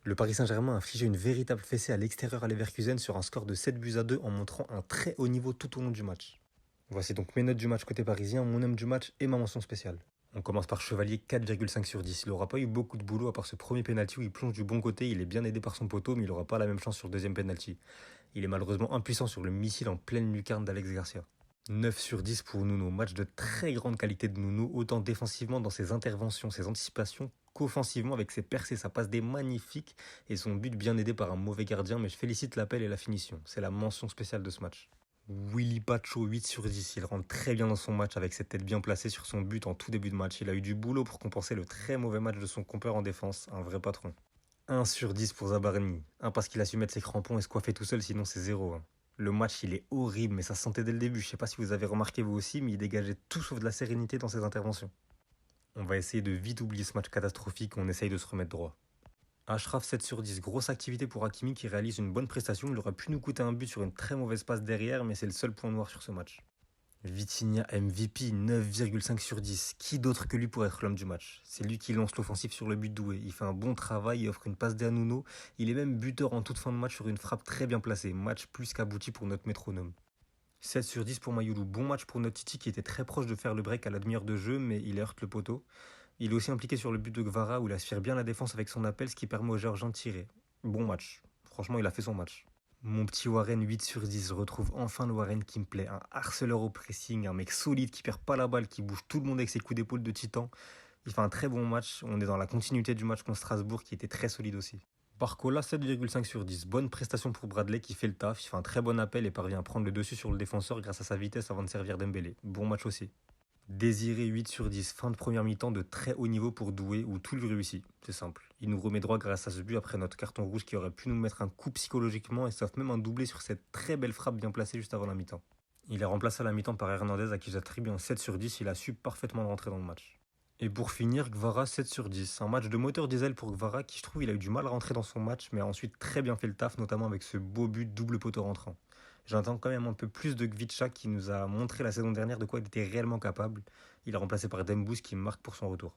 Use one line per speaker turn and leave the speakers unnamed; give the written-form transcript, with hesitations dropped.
Le Paris Saint-Germain a infligé une véritable fessée à l'extérieur à Leverkusen sur un score de 7 buts à 2 en montrant un très haut niveau tout au long du match. Voici donc mes notes du match côté parisien, mon homme du match et ma mention spéciale. On commence par Chevalier 4,5 sur 10. Il n'aura pas eu beaucoup de boulot à part ce premier penalty où il plonge du bon côté, il est bien aidé par son poteau mais il n'aura pas la même chance sur le deuxième penalty. Il est malheureusement impuissant sur le missile en pleine lucarne d'Alex Garcia. 9 sur 10 pour Nuno, match de très grande qualité de Nuno, autant défensivement dans ses interventions, ses anticipations, qu'offensivement avec ses percées, sa passe des magnifiques et son but bien aidé par un mauvais gardien, mais je félicite l'appel et la finition. C'est la mention spéciale de ce match. Willy Pacho, 8 sur 10, il rentre très bien dans son match avec cette tête bien placée sur son but en tout début de match. Il a eu du boulot pour compenser le très mauvais match de son compère en défense, un vrai patron. 1 sur 10 pour Zabarni, parce qu'il a su mettre ses crampons et se coiffer tout seul, sinon c'est 0. Le match, il est horrible, mais ça se sentait dès le début. Je sais pas si vous avez remarqué vous aussi, mais il dégageait tout sauf de la sérénité dans ses interventions. On va essayer de vite oublier ce match catastrophique, on essaye de se remettre droit. Ashraf 7 sur 10, grosse activité pour Hakimi qui réalise une bonne prestation. Il aurait pu nous coûter un but sur une très mauvaise passe derrière, mais c'est le seul point noir sur ce match. Vitinha MVP, 9,5 sur 10. Qui d'autre que lui pour être l'homme du match? C'est lui qui lance l'offensif sur le but doué. Il fait un bon travail et offre une passe à Nuno. Il est même buteur en toute fin de match sur une frappe très bien placée. Match plus qu'abouti pour notre métronome. 7 sur 10 pour Mayoulou. Bon match pour notre Titi qui était très proche de faire le break à la demi-heure de jeu, mais il heurte le poteau. Il est aussi impliqué sur le but de Gvara où il aspire bien la défense avec son appel, ce qui permet aux Géorgiens de tirer. Bon match. Franchement, il a fait son match. Mon petit Warren 8 sur 10 retrouve enfin le Warren qui me plaît. Un harceleur au pressing, un mec solide qui perd pas la balle, qui bouge tout le monde avec ses coups d'épaule de titan. Il fait un très bon match. On est dans la continuité du match contre Strasbourg qui était très solide aussi. Barcola 7,5 sur 10. Bonne prestation pour Bradley qui fait le taf. Il fait un très bon appel et parvient à prendre le dessus sur le défenseur grâce à sa vitesse avant de servir Dembélé. Bon match aussi. Désiré 8 sur 10, fin de première mi-temps de très haut niveau pour Doué où tout lui réussit. C'est simple. Il nous remet droit grâce à ce but après notre carton rouge qui aurait pu nous mettre un coup psychologiquement et sauf même un doublé sur cette très belle frappe bien placée juste avant la mi-temps. Il est remplacé à la mi-temps par Hernandez à qui j'attribue un 7 sur 10, il a su parfaitement rentrer dans le match. Et pour finir, Gvara 7 sur 10. Un match de moteur diesel pour Gvara qui je trouve il a eu du mal à rentrer dans son match mais a ensuite très bien fait le taf notamment avec ce beau but double poteau rentrant. J'entends quand même un peu plus de Gvicha qui nous a montré la saison dernière de quoi il était réellement capable. Il est remplacé par Dembous qui marque pour son retour.